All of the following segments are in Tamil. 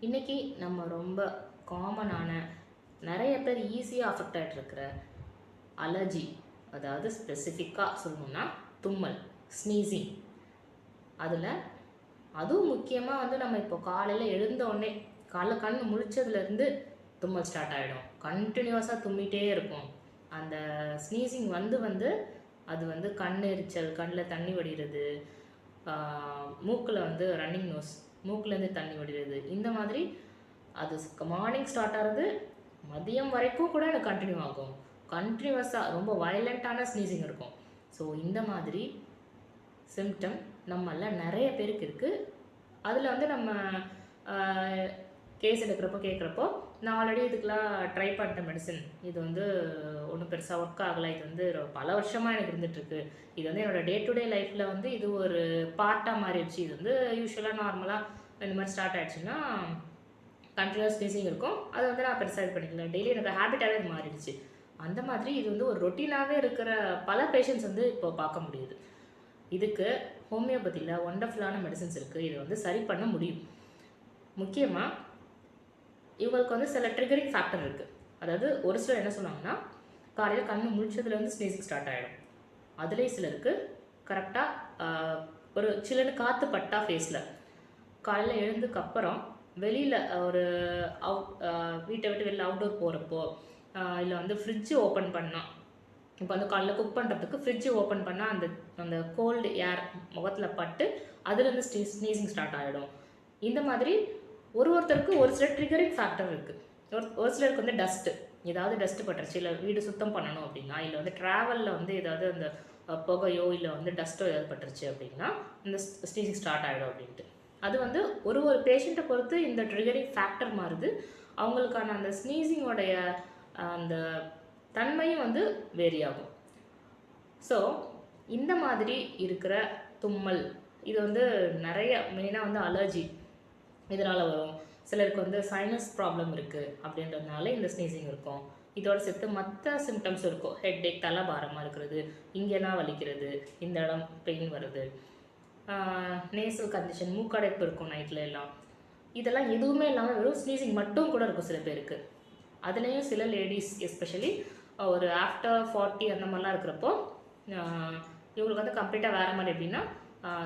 இன்றைக்கி நம்ம ரொம்ப காமனான நிறைய பேர் ஈஸியாக அஃபெக்ட் ஆகிட்டு இருக்கிற அலர்ஜி, அதாவது ஸ்பெசிஃபிக்காக சொல்லணும்னா தும்மல், ஸ்னீசிங். அதில் அதுவும் முக்கியமாக நம்ம இப்போ காலையில் எழுந்தோடனே காலைல கண் முழிச்சதுலேருந்து தும்மல் ஸ்டார்ட் ஆகிடும். கண்டினியூஸாக தும்மிட்டே இருக்கும். அந்த ஸ்னீசிங் அது கண் எரிச்சல், கண்ணில் தண்ணி வடிகிறது, மூக்கில் ரன்னிங் நோஸ், மூக்குலேருந்து தண்ணி வடிகிறது. இந்த மாதிரி அது மார்னிங் ஸ்டார்ட் ஆகிறது, மதியம் வரைக்கும் கூட எனக்கு கண்டினியூ ஆகும். கண்டினியூஸாக ரொம்ப வயலண்ட்டான ஸ்னீசிங் இருக்கும். ஸோ இந்த மாதிரி சிம்டம் நம்மளில் நிறைய பேருக்கு இருக்குது. அதில் நம்ம கேஸ் எடுக்கிறப்போ நான் ஆல்ரெடி இதுக்கெலாம் ட்ரை பண்ணிட்ட மெடிசன், இது ஒன்றும் பெருசாக ஒர்க் ஆகலை, இது பல வருஷமாக எனக்கு இருந்துகிட்ருக்கு, இது என்னோடய டே டு டே லைஃப்பில் இது ஒரு பார்ட்டாக மாறிடுச்சு, இது யூஸ்வலாக நார்மலாக இந்த மாதிரி ஸ்டார்ட் ஆகிடுச்சுன்னா கண்டினியூஸ் ஸ்னீசிங் இருக்கும், அதை நான் பெருசாக இது பண்ணிக்கல, டெய்லி எனக்கு ஹேபிட்டாகவே இது மாறிடுச்சு. அந்த மாதிரி இது ஒரு ரொட்டீனாகவே இருக்கிற பல பேஷண்ட்ஸ் இப்போ பார்க்க முடியுது. இதுக்கு ஹோமியோபதியில் ஒண்டர்ஃபுல்லான மெடிசன்ஸ் இருக்குது. இதை சரி பண்ண முடியும். முக்கியமாக இவங்களுக்கு சில ட்ரிகரிங் ஃபேக்டர் இருக்குது. அதாவது ஒரு சிலர் என்ன சொன்னாங்கன்னா, காலையில் கண்ணு முழிச்சதுலேருந்து ஸ்னீசிங் ஸ்டார்ட் ஆகிடும். அதுலேயே சிலருக்கு கரெக்டாக ஒரு சிலன்னு காற்று பட்டா ஃபேஸில் காலையில் எழுந்ததுக்கப்புறம் வெளியில் ஒரு வீட்டை விட்டு வெளியில் அவுட்டோர் போகிறப்போ, இல்லை ஃப்ரிட்ஜு ஓப்பன் பண்ணால், இப்போ காலையில் குக் பண்ணுறதுக்கு ஃப்ரிட்ஜு ஓப்பன் பண்ணால் அந்த கோல்டு ஏர் முகத்தில் பட்டு அதுலேருந்து ஸ்னீசிங் ஸ்டார்ட் ஆகிடும். இந்த மாதிரி ஒருத்தருக்கு ஒரு சில ட்ரிகரிங் ஃபேக்டர் இருக்குது. ஒரு சிலருக்கு டஸ்ட்டு, ஏதாவது டஸ்ட்டு பட்டுருச்சு, இல்லை வீடு சுத்தம் பண்ணணும் அப்படின்னா, இல்லை ட்ராவலில் ஏதாவது அந்த புகையோ இல்லை டஸ்ட்டோ ஏதாவது பட்டுருச்சு அப்படின்னா இந்த ஸ்னீசிங் ஸ்டார்ட் ஆகிடும் அப்படின்ட்டு. அது ஒரு பேஷண்ட்டை பொறுத்து இந்த ட்ரிகரிங் ஃபேக்டர் மாறுது. அவங்களுக்கான அந்த ஸ்னீசிங்கோடைய அந்த தன்மையும் வேரி ஆகும். ஸோ இந்த மாதிரி இருக்கிற தும்மல் இது நிறைய மெயினாக அலர்ஜி இதனால் வரும். சிலருக்கு சைனஸ் ப்ராப்ளம் இருக்குது அப்படின்றதுனால இந்த ஸ்னீசிங் இருக்கும். இதோட சேர்த்து மற்ற சிம்டம்ஸ் இருக்கும். ஹெட்டேக், தலை பாரமாக இருக்கிறது, இங்கெல்லாம் வலிக்கிறது, இந்த இடம் பெயின் வருது, நேசல் கண்டிஷன், மூக்கடைப்பு இருக்கும் நைட்டில் எல்லாம். இதெல்லாம் எதுவுமே இல்லாமல் வெறும் ஸ்னீசிங் மட்டும் கூட இருக்கும் சில பேருக்கு. அதுலேயும் சில லேடிஸ் எஸ்பெஷலி ஒரு ஆஃப்டர் 40 அந்த மாதிரிலாம் இருக்கிறப்போ இவங்களுக்கு கம்ப்ளீட்டாக வேறு மாதிரி. எப்படின்னா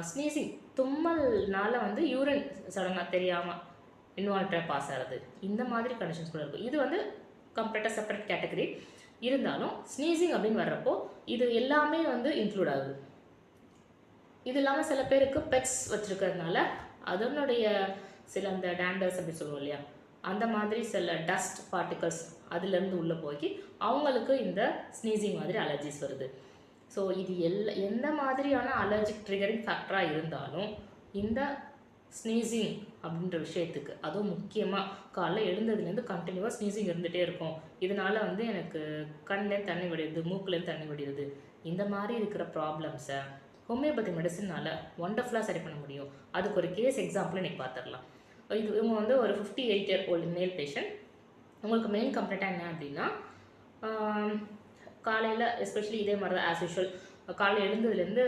ஸ்னீசிங் தும்மல்னால யூரின் சடனாக தெரியாமல் இன்வால்வ்டாக பாஸ் ஆகிறது, இந்த மாதிரி கண்டிஷன்ஸ் கூட இருக்கும். இது கம்ப்ளீட்டாக செப்பரேட் கேட்டகரி. இருந்தாலும் ஸ்னீசிங் அப்படின்னு வர்றப்போ இது எல்லாமே இன்க்ளூட் ஆகுது. இது இல்லாமல் சில பேருக்கு பெட்ஸ் வச்சுருக்கிறதுனால அதனுடைய சில அந்த டேண்டர்ஸ் அப்படி சொல்லுவோம் இல்லையா, அந்த மாதிரி சில டஸ்ட் பார்ட்டிகல்ஸ் அதுலேருந்து உள்ளே போய் அவங்களுக்கு இந்த ஸ்னீசிங் மாதிரி அலர்ஜிஸ் வருது. ஸோ இது எந்த மாதிரியான அலர்ஜிக் ட்ரிகரிங் ஃபேக்டராக இருந்தாலும் இந்த ஸ்னீசிங் அப்படின்ற விஷயத்துக்கு, அதுவும் முக்கியமாக காலைல எழுந்ததுலேருந்து கண்டினியூவாக ஸ்னீசிங் இருந்துகிட்டே இருக்கும், இதனால் எனக்கு கண்ணிலேருந்து தண்ணி வடியுது, மூக்குலேருந்து தண்ணி வடியுது, இந்த மாதிரி இருக்கிற ப்ராப்ளம்ஸை ஹோமியோபதி மெடிசனால் ஒண்டர்ஃபுல்லாக சரி பண்ண முடியும். அதுக்கு ஒரு கேஸ் எக்ஸாம்பிள் இன்றைக்கி பார்த்துடலாம். இவங்க ஒரு 58 year old மேல் பேஷண்ட். உங்களுக்கு மெயின் கம்ப்ளைண்ட்டாக என்ன அப்படின்னா, காலையில் எஸ்பெஷலி இதே மாதிரி தான் ஆஸ் யூஷுவல் காலையில் எழுந்ததுலேருந்து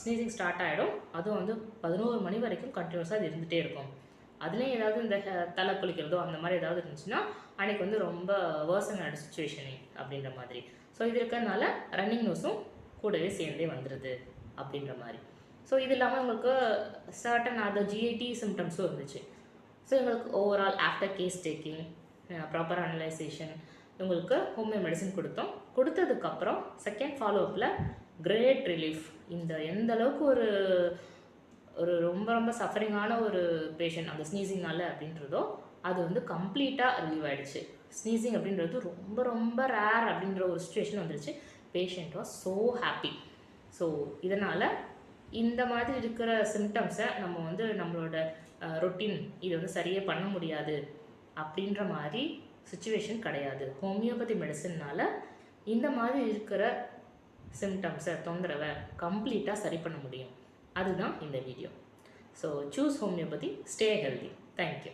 ஸ்னீசிங் ஸ்டார்ட் ஆகிடும். அதுவும் 11 மணி வரைக்கும் கண்டினியூஸாக அது இருந்துகிட்டே இருக்கும். அதுலேயும் ஏதாவது இந்த தலை குளிக்கிறதோ அந்த மாதிரி ஏதாவது இருந்துச்சுன்னா அன்றைக்கி ரொம்ப வேர்சன் ஆகிடும் சுச்சுவேஷனே அப்படின்ற மாதிரி. ஸோ இது இருக்கிறதுனால ரன்னிங் நோஸும் கூடவே சேர்ந்தே வந்துடுது அப்படின்ற மாதிரி. ஸோ இது இல்லாமல் உங்களுக்கு சர்டன் அதர் ஜிஐடி சிம்டம்ஸும் இருந்துச்சு. ஸோ எங்களுக்கு overall after case taking, proper analysation, இவங்களுக்கு ஹோமியோ மெடிசன் கொடுத்ததுக்கப்புறம் செகண்ட் ஃபாலோஅப்பில் கிரேட் ரிலீஃப். இந்த எந்த அளவுக்கு ஒரு ரொம்ப ரொம்ப சஃபரிங்கான ஒரு பேஷண்ட் அந்த ஸ்னீசிங்னால அப்படின்றதோ அது கம்ப்ளீட்டாக ரிலீவ் ஆகிடுச்சு. ஸ்னீசிங் அப்படின்றது ரொம்ப ரொம்ப ரேர் அப்படின்ற ஒரு சுச்சுவேஷன் வந்துருச்சு. Patient was so happy. So இதனால் இந்த மாதிரி இருக்கிற சிம்டம்ஸை நம்ம நம்மளோட ரொட்டீன் இதை சரியே பண்ண முடியாது அப்படின்ற மாதிரி சுச்சுவேஷன் கிடையாது. ஹோமியோபதி மெடிசன்னால் இந்த மாதிரி இருக்கிற சிம்டம்ஸை, தொந்தரவை கம்ப்ளீட்டாக சரி பண்ண முடியும். அதுதான் இந்த video. So choose homeopathy, stay healthy. Thank you.